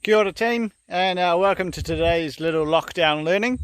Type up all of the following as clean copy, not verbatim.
Kia ora team, and welcome to today's little lockdown learning.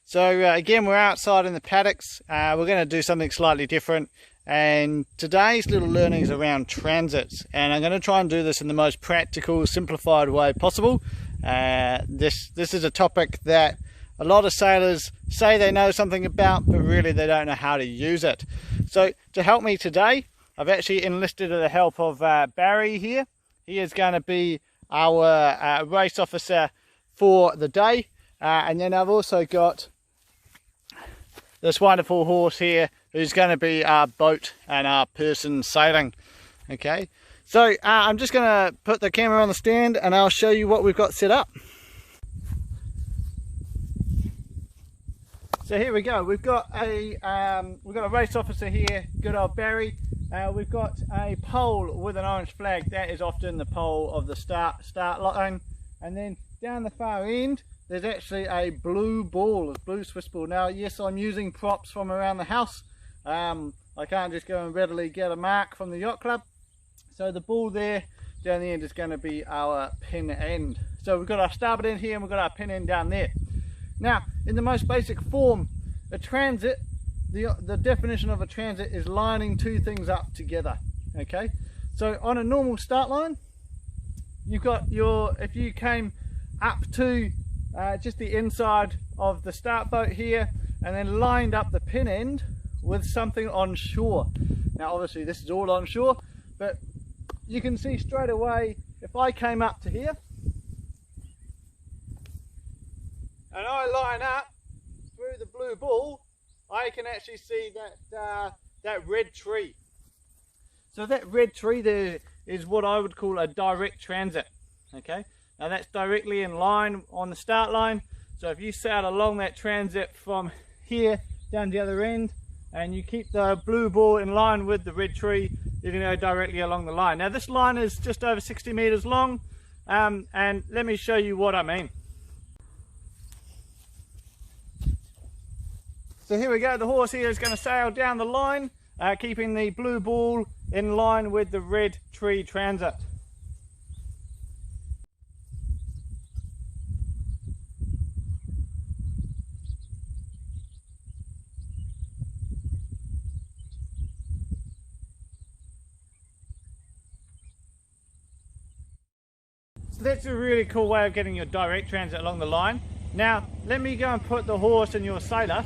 So again, we're outside in the paddocks. We're going to do something slightly different, and today's little learning is around transits, and I'm going to try and do this in the most practical, simplified way possible. This is a topic that a lot of sailors say they know something about, but really they don't know how to use it. So to help me today, I've actually enlisted the help of Barry here. He is going to be our race officer for the day, and then I've also got this wonderful horse here who's going to be our boat and our person sailing. Okay, so I'm just going to put the camera on the stand and I'll show you what we've got set up. So here we go. We've got a race officer here, good old Barry. We've got a pole with an orange flag. That is often the pole of the start line. And then down the far end, there's actually a blue ball, a blue Swiss ball. Now, yes, I'm using props from around the house. I can't just go and readily get a mark from the yacht club. So the ball there down the end is going to be our pin end. So we've got our starboard end here and we've got our pin end down there. Now, in the most basic form, a transit, the definition of a transit is lining two things up together. Okay, so on a normal start line, you've got if you came up to just the inside of the start boat here and then lined up the pin end with something on shore. Now obviously this is all on shore, but you can see straight away if I came up to here and I line up through the blue ball, I can actually see that red tree. So that red tree there is what I would call a direct transit. Okay, now that's directly in line on the start line. So if you sail along that transit from here down the other end and you keep the blue ball in line with the red tree, you're going to go directly along the line. Now this line is just over 60 meters long, and let me show you what I mean. So here we go, the horse here is going to sail down the line, keeping the blue ball in line with the red tree transit. So that's a really cool way of getting your direct transit along the line. Now let me go and put the horse and your sailor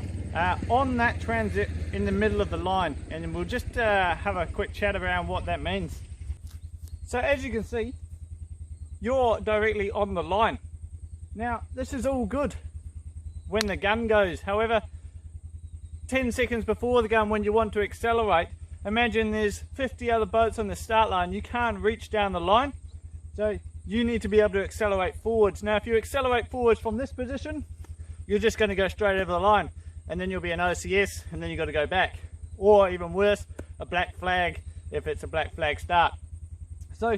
on that transit in the middle of the line, and then we'll just have a quick chat around what that means. So as you can see, you're directly on the line. Now this is all good when the gun goes. However, 10 seconds before the gun, when you want to accelerate, imagine there's 50 other boats on the start line. You can't reach down the line, so you need to be able to accelerate forwards. Now if you accelerate forwards from this position, you're just going to go straight over the line, and then you'll be an OCS, and then you've got to go back, or even worse, a black flag if it's a black flag start. So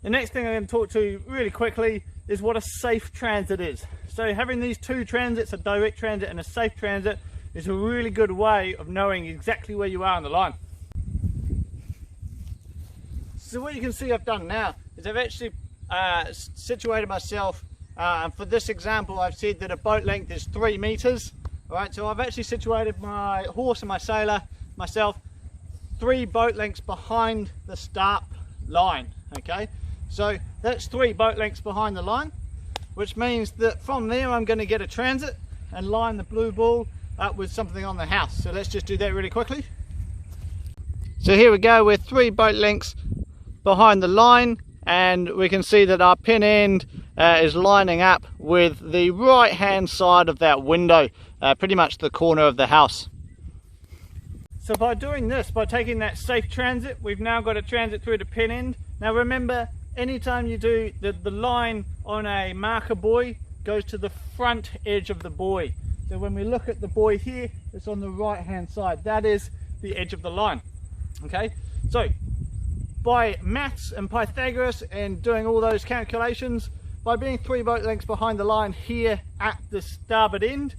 the next thing I'm going to talk to you really quickly is what a safe transit is. So having these two transits, a direct transit and a safe transit, is a really good way of knowing exactly where you are on the line. So what you can see I've done now is I've actually situated myself, and for this example I've said that a boat length is 3 meters. Alright, so I've actually situated my horse and my sailor, myself, 3 boat lengths behind the start line. Okay, so that's 3 boat lengths behind the line, which means that from there I'm going to get a transit and line the blue ball up with something on the house. So let's just do that really quickly. So here we go, we're 3 boat lengths behind the line, and we can see that our pin end is lining up with the right hand side of that window, pretty much the corner of the house. So by doing this, by taking that safe transit, we've now got a transit through the pin end. Now remember, anytime you do the line on a marker buoy goes to the front edge of the buoy. So when we look at the buoy here, it's on the right hand side. That is the edge of the line. Okay, so by maths and Pythagoras and doing all those calculations, by being 3 boat lengths behind the line here at the starboard end,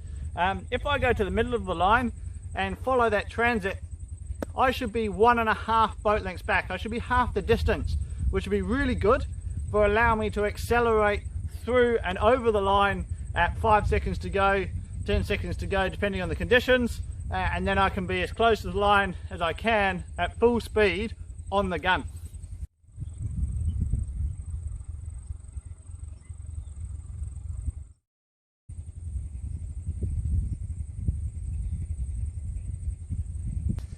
if I go to the middle of the line and follow that transit, I should be 1.5 boat lengths back. I should be half the distance, which would be really good for allowing me to accelerate through and over the line at 5 seconds to go, 10 seconds to go, depending on the conditions, and then I can be as close to the line as I can at full speed on the gun.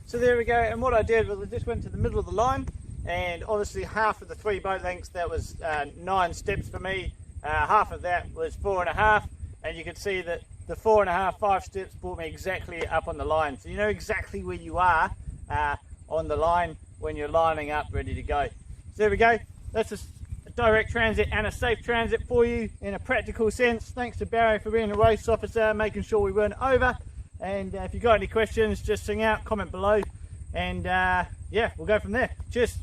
So there we go, and what I did was I just went to the middle of the line, and obviously half of the 3 boat lengths, that was 9 steps for me, half of that was 4.5, and you can see that the 4.5, 5 steps brought me exactly up on the line. So you know exactly where you are on the line when you're lining up ready to go. So there we go, that's a direct transit and a safe transit for you in a practical sense. Thanks to Barry for being a race officer, making sure we weren't over. And if you've got any questions, just sing out, comment below, and yeah, we'll go from there. Cheers.